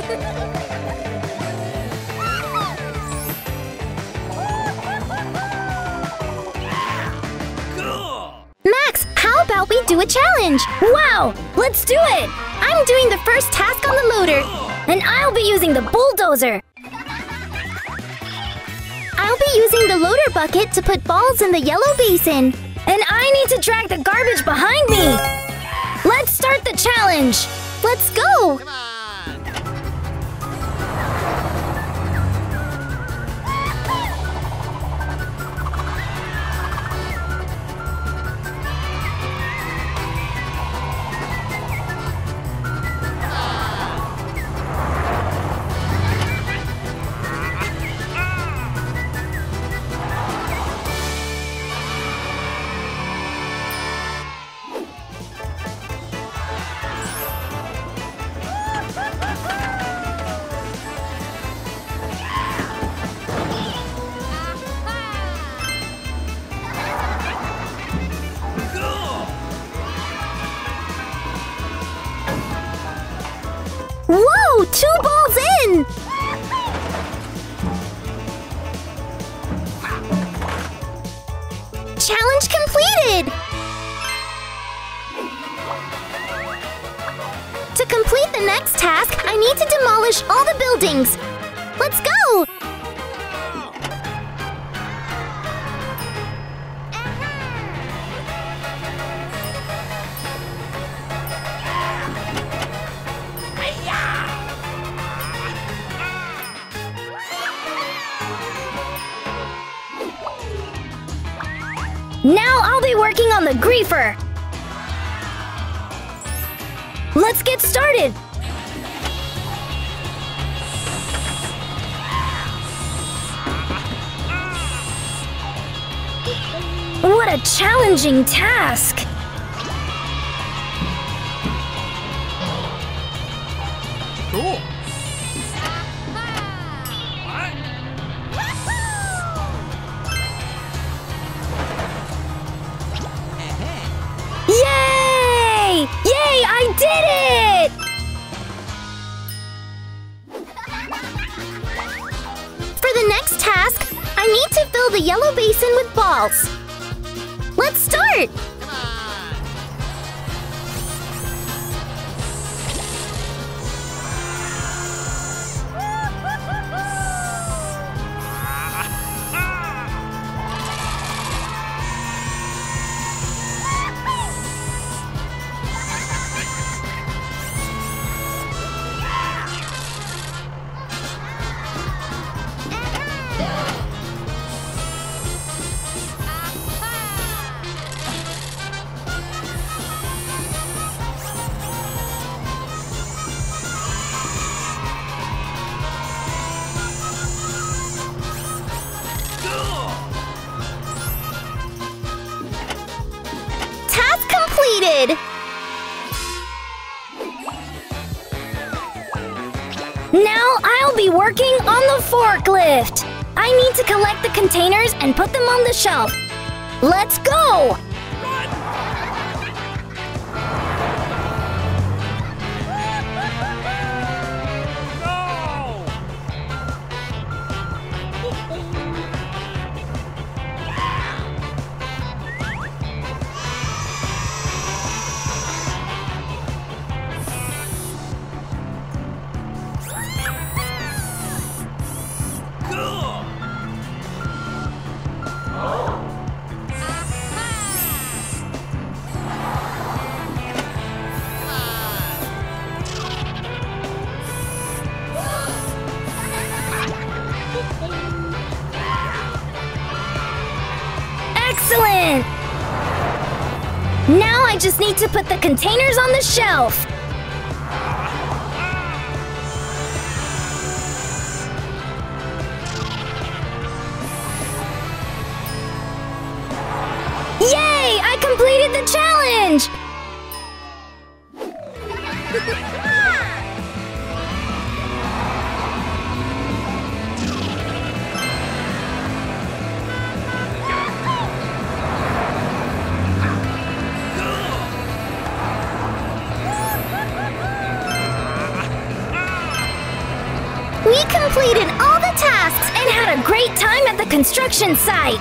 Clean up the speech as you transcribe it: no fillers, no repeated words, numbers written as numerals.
Max, how about we do a challenge? Wow, let's do it! I'm doing the first task on the loader, and I'll be using the bulldozer. I'll be using the loader bucket to put balls in the yellow basin, and I need to drag the garbage behind me. Let's start the challenge. Let's go! Come on! Whoa! 2 balls in! Challenge completed! To complete the next task, I need to demolish all the buildings. Let's go! Now I'll be working on the griefer. Let's get started. What a challenging task. Cool. Yay! Yay! I did it! For the next task, I need to fill the yellow basin with balls. Let's start! Come on! Task completed! Now I'll be working on the forklift. I need to collect the containers and put them on the shelf. Let's go! Excellent! Now I just need to put the containers on the shelf. Yay! I completed the challenge! We completed all the tasks and had a great time at the construction site.